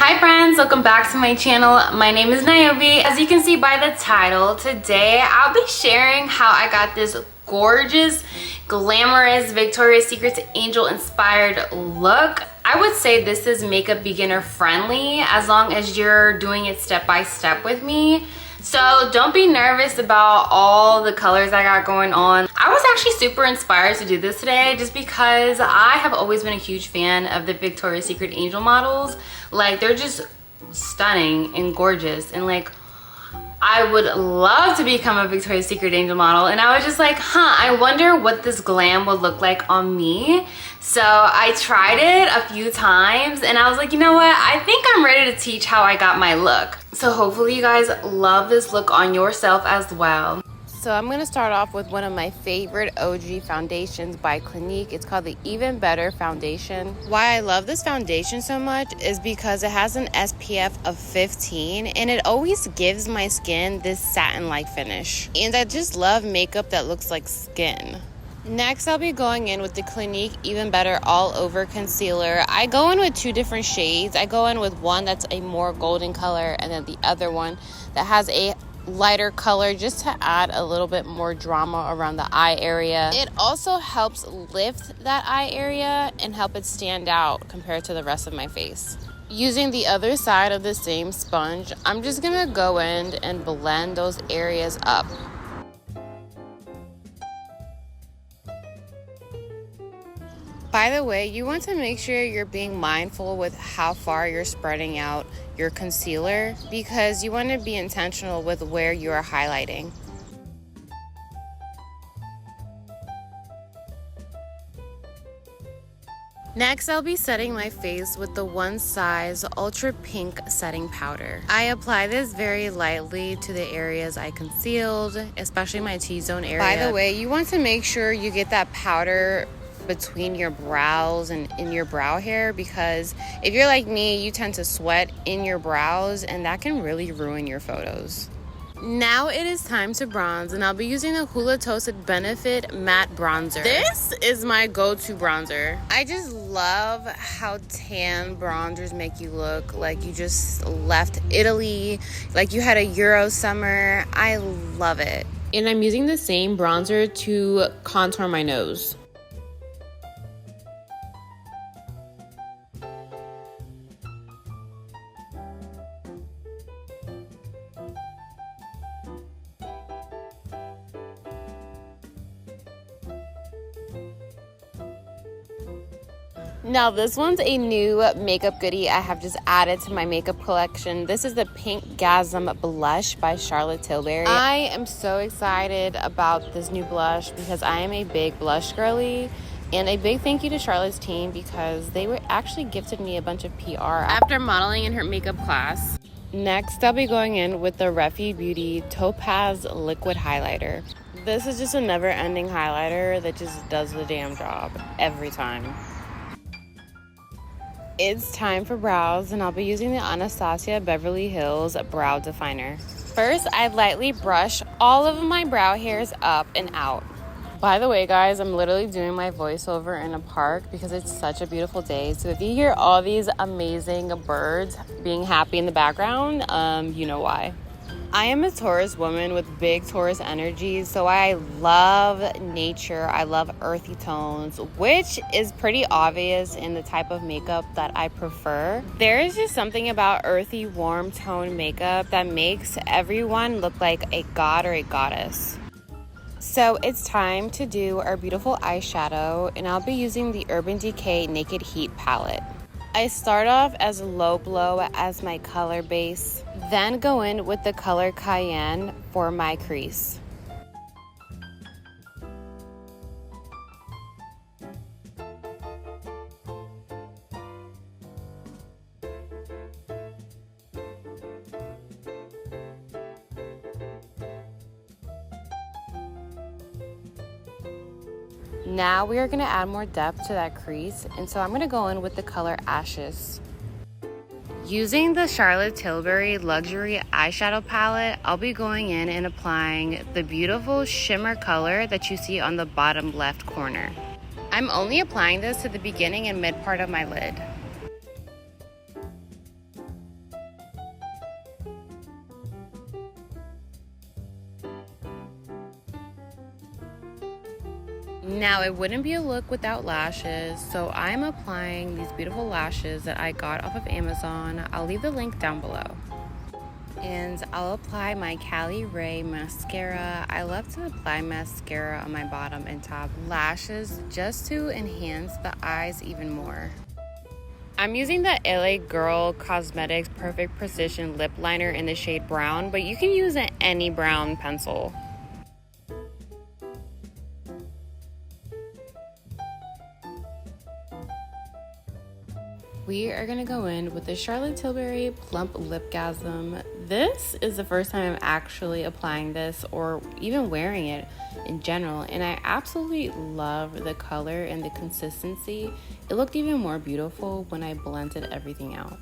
Hi friends, welcome back to my channel. My name is Niobe. As you can see by the title, today I'll be sharing how I got this gorgeous, glamorous Victoria's Secret Angel inspired look. I would say this is makeup beginner friendly as long as you're doing it step by step with me. So don't be nervous about all the colors I got going on. I was actually super inspired to do this today just because I have always been a huge fan of the Victoria's Secret Angel models. Like, they're just stunning and gorgeous, and like I would love to become a Victoria's Secret Angel model. And I was just like, I wonder what this glam would look like on me. So I tried it a few times and I was like, you know what? I think I'm ready to teach how I got my look. So hopefully you guys love this look on yourself as well. So I'm gonna start off with one of my favorite OG foundations by Clinique. It's called the Even Better Foundation. Why I love this foundation so much is because it has an SPF of 15 and it always gives my skin this satin-like finish. And I just love makeup that looks like skin. Next, I'll be going in with the Clinique Even Better All Over Concealer. I go in with two different shades. I go in with one that's a more golden color and then the other one that has a lighter color just to add a little bit more drama around the eye area. It also helps lift that eye area and help it stand out compared to the rest of my face. Using the other side of the same sponge, I'm just gonna go in and blend those areas up. By the way, you want to make sure you're being mindful with how far you're spreading out your concealer because you want to be intentional with where you are highlighting. Next, I'll be setting my face with the One Size Ultra Pink Setting Powder. I apply this very lightly to the areas I concealed, especially my T-zone area. By the way, you want to make sure you get that powder between your brows and in your brow hair, because if you're like me, you tend to sweat in your brows and that can really ruin your photos. Now it is time to bronze, and I'll be using the Hoola Toasted Benefit Matte Bronzer. This is my go-to bronzer. I just love how tan bronzers make you look like you just left Italy, like you had a Euro summer. I love it. And I'm using the same bronzer to contour my nose. Now this one's a new makeup goodie I have just added to my makeup collection. This is the Pinkgasm blush by Charlotte Tilbury. I am so excited about this new blush because I am a big blush girly. And a big thank you to Charlotte's team because they were actually gifted me a bunch of PR after modeling in her makeup class. Next, I'll be going in with the Refy Beauty Topaz Liquid Highlighter. This is just a never-ending highlighter that just does the damn job every time. It's time for brows, and I'll be using the Anastasia Beverly Hills Brow Definer. First, I lightly brush all of my brow hairs up and out. By the way, guys, I'm literally doing my voiceover in a park because it's such a beautiful day. So if you hear all these amazing birds being happy in the background, you know why. I am a Taurus woman with big Taurus energy, so I love nature. I love earthy tones, which is pretty obvious in the type of makeup that I prefer. There is just something about earthy, warm tone makeup that makes everyone look like a god or a goddess. So it's time to do our beautiful eyeshadow, and I'll be using the Urban Decay Naked Heat palette. I start off as low blow as my color base, then go in with the color Cayenne for my crease. Now we are going to add more depth to that crease, and so I'm going to go in with the color Ashes. Using the Charlotte Tilbury Luxury Eyeshadow Palette, I'll be going in and applying the beautiful shimmer color that you see on the bottom left corner. I'm only applying this to the beginning and mid part of my lid. Now, it wouldn't be a look without lashes, so I'm applying these beautiful lashes that I got off of Amazon. I'll leave the link down below. And I'll apply my Cali Ray mascara. I love to apply mascara on my bottom and top lashes just to enhance the eyes even more. I'm using the LA Girl Cosmetics Perfect Precision Lip Liner in the shade brown, but you can use any brown pencil. We are gonna go in with the Charlotte Tilbury Plump Lipgasm. This is the first time I'm actually applying this or even wearing it in general, and I absolutely love the color and the consistency. It looked even more beautiful when I blended everything out.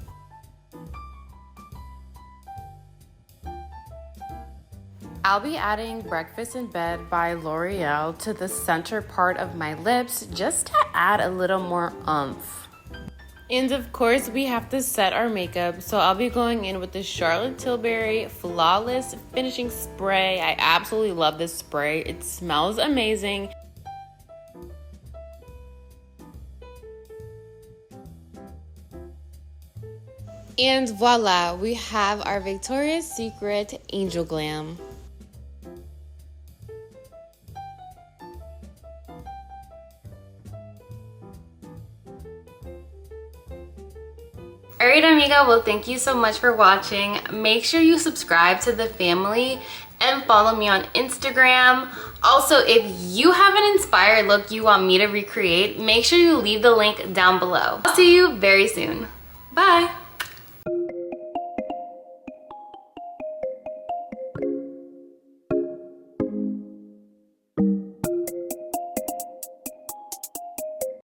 I'll be adding Breakfast in Bed by L'Oreal to the center part of my lips just to add a little more oomph. And of course, we have to set our makeup, so I'll be going in with the Charlotte Tilbury Flawless Finishing Spray. I absolutely love this spray. It smells amazing. And voila, we have our Victoria's Secret Angel Glam. Alright amiga, well thank you so much for watching. Make sure you subscribe to the family and follow me on Instagram. Also, if you have an inspired look you want me to recreate, make sure you leave the link down below. I'll see you very soon. Bye!